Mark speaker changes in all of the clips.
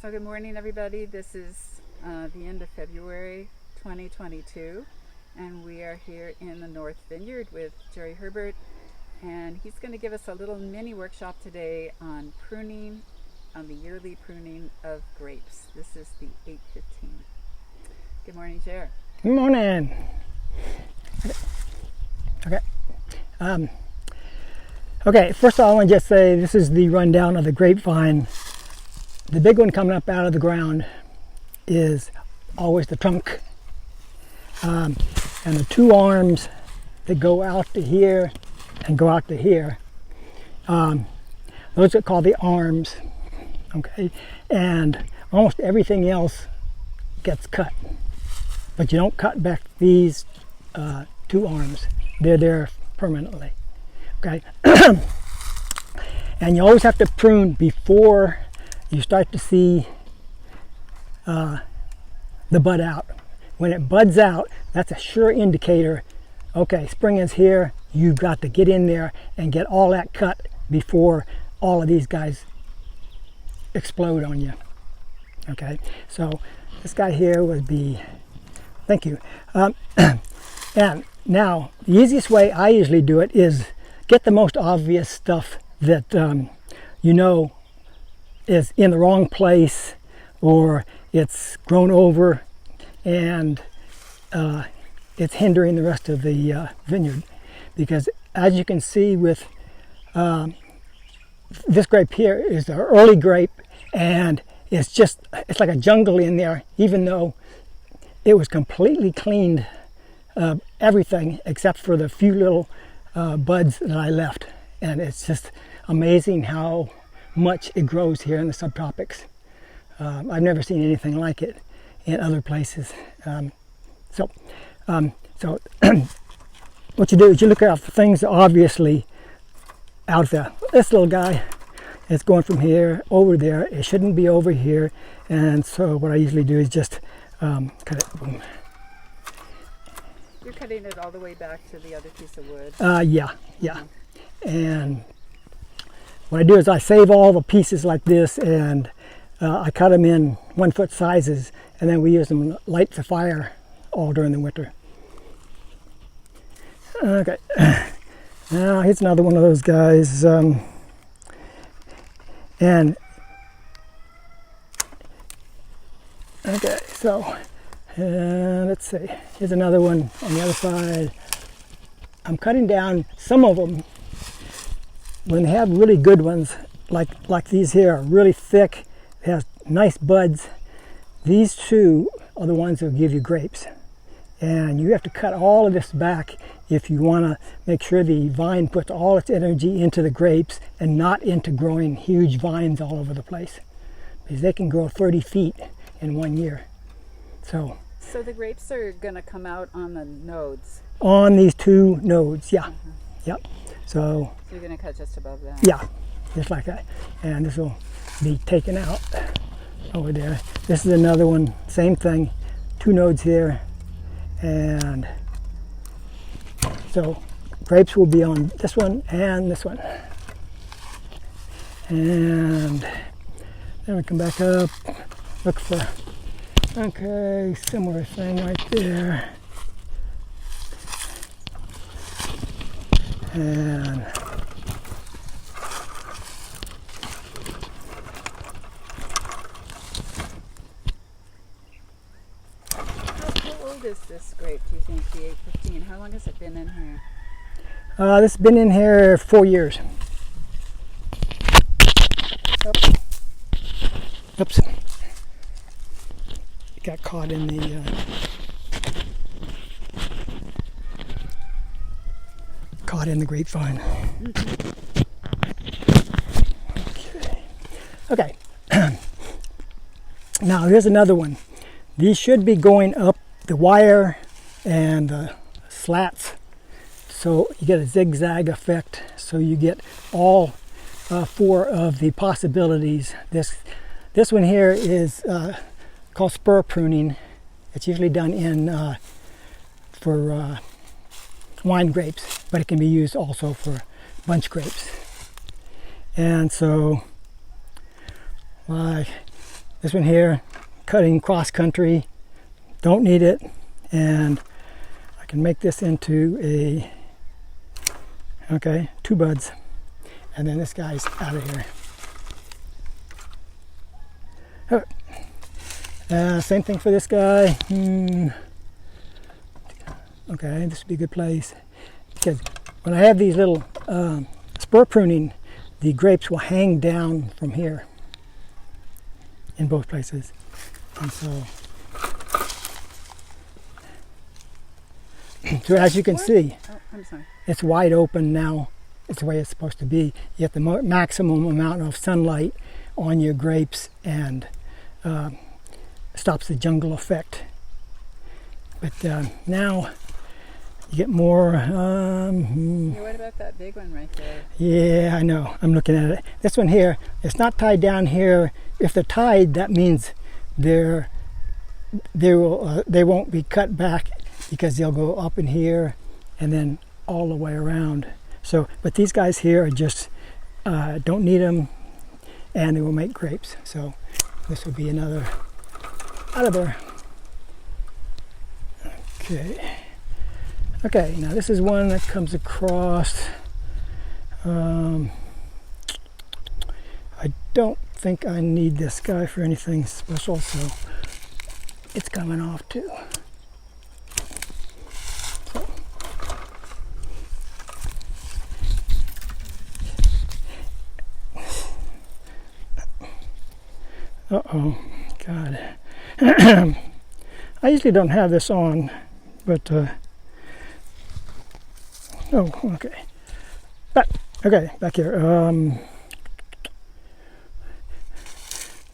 Speaker 1: So good morning, everybody. This is the end of February 2022, and we are here in the North Vineyard with Jerry Herbert, and he's going to give us a little mini workshop today on pruning, on the yearly pruning of grapes. This is the 815. Good morning, Jerry.
Speaker 2: Good morning. Okay, first of all, I want to just say this is the rundown of the grapevine. The big one coming up out of the ground is always the trunk. And the two arms that go out to here and go out to here, those are called the arms, okay? And almost everything else gets cut. But you don't cut back these two arms. They're there permanently, okay? And you always have to prune before you start to see the bud out. When it buds out, that's a sure indicator, okay, spring is here. You've got to get in there and get all that cut before all of these guys explode on you, okay? So this guy here would be, thank you. And now, the easiest way I usually do it is get the most obvious stuff that you know is in the wrong place, or it's grown over and it's hindering the rest of the vineyard. Because as you can see with this grape here is the early grape, and it's like a jungle in there, even though it was completely cleaned, everything except for the few little buds that I left. And it's just amazing how much it grows here in the subtropics. I've never seen anything like it in other places. So what you do is you look out for things that are obviously out there. This little guy is going from here over there. It shouldn't be over here. And so what I usually do is just cut it. Boom.
Speaker 1: You're cutting it all the way back to the other piece of wood.
Speaker 2: Yeah. And what I do is I save all the pieces like this, and I cut them in 1 foot sizes, and then we use them to light the fire all during the winter. Okay, now here's another one of those guys, and okay, so let's see, here's another one on the other side. I'm cutting down some of them. When they have really good ones, like these here, are really thick, they have nice buds. These two are the ones that will give you grapes. And you have to cut all of this back if you want to make sure the vine puts all its energy into the grapes and not into growing huge vines all over the place. Because they can grow 30 feet in 1 year. So
Speaker 1: the grapes are going to come out on the nodes?
Speaker 2: On these two nodes, yeah. Yep. So
Speaker 1: you're going to cut just above that?
Speaker 2: Yeah, just like that. And this will be taken out over there. This is another one, same thing, two nodes here. And so grapes will be on this one and this one. And then we come back up, look for, okay, similar thing right there. And
Speaker 1: how old is this grape, do you think, the 815? How long has it been in here?
Speaker 2: This has been in here 4 years. Oops. It got caught in the grapevine. Okay. Now here's another one. These should be going up the wire and the slats, so you get a zigzag effect, so you get all 4 of the possibilities. This one here is called spur pruning. It's usually done for wine grapes, but it can be used also for bunch grapes. And so, like This one here, cutting cross country, don't need it, and I can make this into a, okay, 2 buds, and then this guy's out of here. Same thing for this guy. Okay, this would be a good place, because when I have these little spur pruning, the grapes will hang down from here in both places. And so as you can see,
Speaker 1: I'm sorry.
Speaker 2: it's wide open now. It's the way it's supposed to be. You get the maximum amount of sunlight on your grapes, and stops the jungle effect. But now you get more.
Speaker 1: What about that big one right there?
Speaker 2: Yeah, I know. I'm looking at it. This one here, it's not tied down here. If they're tied, that means they won't be cut back, because they'll go up in here and then all the way around. So, but these guys here are just don't need them, and they will make grapes. So this would be another out of there. Okay, now this is one that comes across. I don't think I need this guy for anything special, so it's coming off too. Uh-oh, God. I usually don't have this on, but oh, okay. But okay, back here.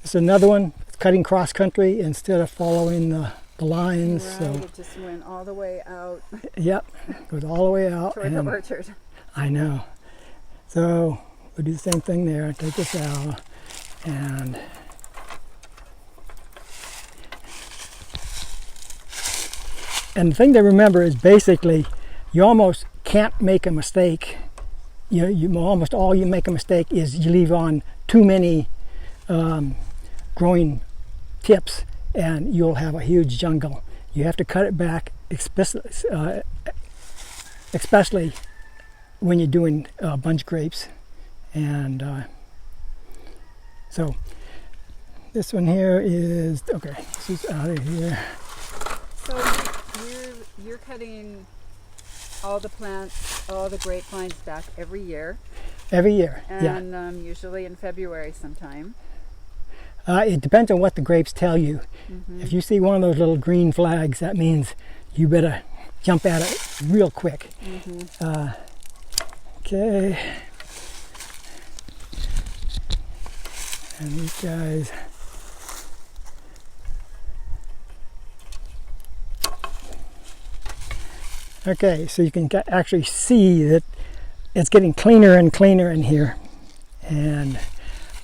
Speaker 2: This is another one. It's cutting cross country instead of following the lines.
Speaker 1: Right,
Speaker 2: So
Speaker 1: it just went all the way out
Speaker 2: yep, goes all the way out.
Speaker 1: toward the orchard.
Speaker 2: I know. So we'll do the same thing there. Take this out, and the thing to remember is basically you almost can't make a mistake. You almost all you make a mistake is you leave on too many growing tips, and you'll have a huge jungle. You have to cut it back, especially when you're doing bunch grapes. And so this one here is okay. This is out of here.
Speaker 1: So you're cutting all the plants, all the grapevines back every year.
Speaker 2: Every year,
Speaker 1: and usually in February sometime.
Speaker 2: It depends on what the grapes tell you. Mm-hmm. If you see one of those little green flags, that means you better jump at it real quick. Mm-hmm. Okay. And these guys. Okay, so you can actually see that it's getting cleaner and cleaner in here, and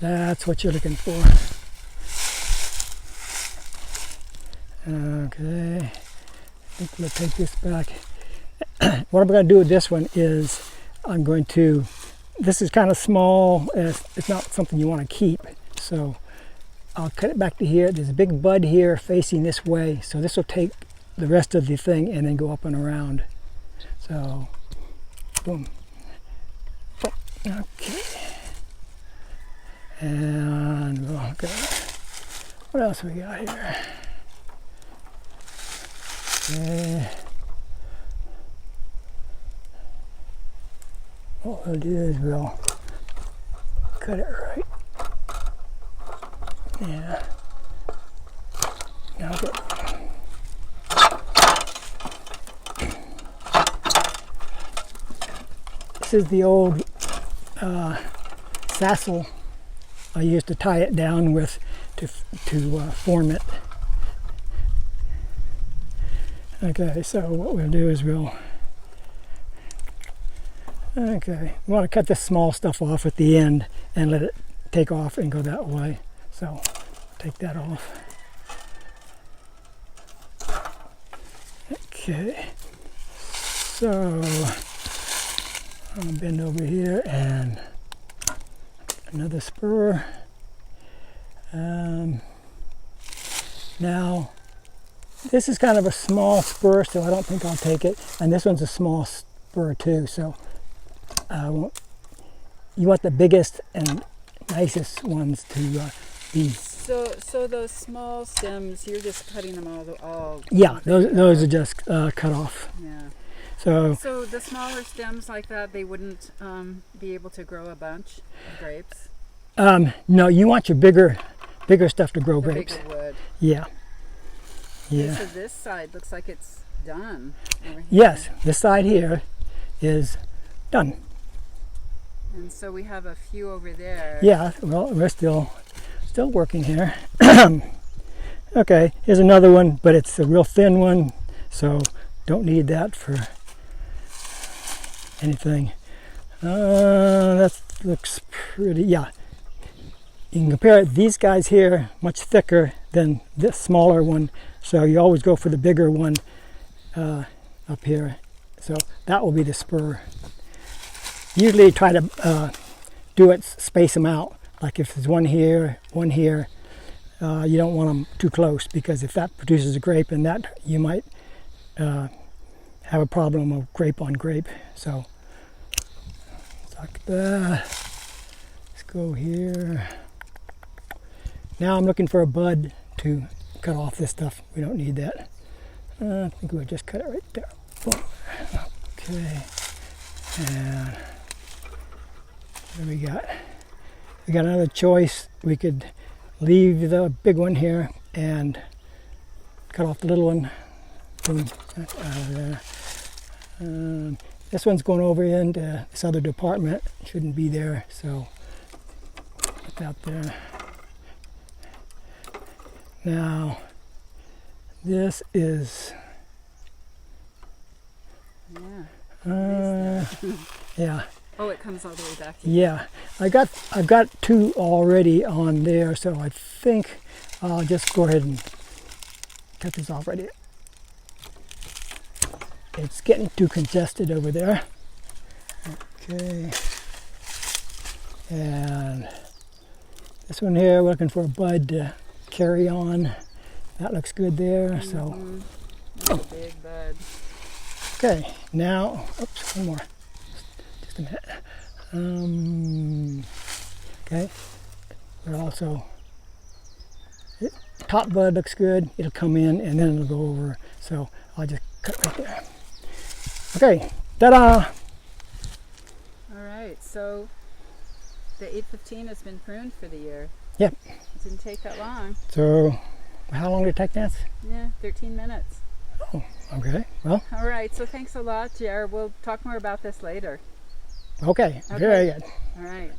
Speaker 2: that's what you're looking for. Okay, I think we'll take this back. What I'm going to do with this one is this is kind of small, it's not something you want to keep, so I'll cut it back to here. There's a big bud here facing this way, so this will take the rest of the thing and then go up and around. So, boom. Okay. And we'll look at what else we got here. Okay. What we'll do is we'll cut it right. Yeah. Okay. This is the old sassel I used to tie it down with to form it. Okay, so what we'll do is we want to cut this small stuff off at the end and let it take off and go that way. So take that off. Okay, so I'll bend over here and another spur. Now, this is kind of a small spur, so I don't think I'll take it. And this one's a small spur too, so I won't. You want the biggest and nicest ones to be.
Speaker 1: So those small stems, you're just cutting them all.
Speaker 2: Yeah, those are just cut off.
Speaker 1: Yeah.
Speaker 2: So
Speaker 1: the smaller stems like that, they wouldn't be able to grow a bunch of grapes.
Speaker 2: no, you want your bigger stuff to grow
Speaker 1: The
Speaker 2: grapes.
Speaker 1: bigger wood.
Speaker 2: Yeah.
Speaker 1: Okay,
Speaker 2: Yeah.
Speaker 1: so this side looks like it's done. Over here.
Speaker 2: Yes, this side here is done.
Speaker 1: And so we have a few over there.
Speaker 2: Yeah, well, we're still working here. Okay, here's another one, but it's a real thin one, so don't need that for anything. That looks pretty, yeah. You can compare it, these guys here, much thicker than this smaller one, so you always go for the bigger one up here. So that will be the spur. Usually try to do it, space them out. Like if there's one here, you don't want them too close, because if that produces a grape, and that you might have a problem of grape on grape. So like that. Let's go here. Now I'm looking for a bud to cut off this stuff. We don't need that. I think we'll just cut it right there. Boom. Okay. And what do we got? We got another choice. We could leave the big one here and cut off the little one. Boom. That's out of there. This one's going over into this other department. Shouldn't be there, so put that there. Now, this is,
Speaker 1: Yeah.
Speaker 2: yeah,
Speaker 1: Oh, it comes all the way back.
Speaker 2: yeah. I've got two already on there, so I think I'll just go ahead and cut this off right here. It's getting too congested over there. Okay. And this one here, we're looking for a bud to carry on. That looks good there. So,
Speaker 1: That's a big bud.
Speaker 2: okay. Now, oops, one more. Just a minute. Okay. We're also, top bud looks good. It'll come in and then it'll go over. So I'll just cut right there. Okay, ta-da!
Speaker 1: All right, so the 815 has been pruned for the year.
Speaker 2: Yep.
Speaker 1: It didn't take that long.
Speaker 2: So, how long did it take, Nance?
Speaker 1: Yeah, 13 minutes.
Speaker 2: Oh, okay. Well,
Speaker 1: All right, so thanks a lot, Jer. We'll talk more about this later.
Speaker 2: okay. Very good.
Speaker 1: All right.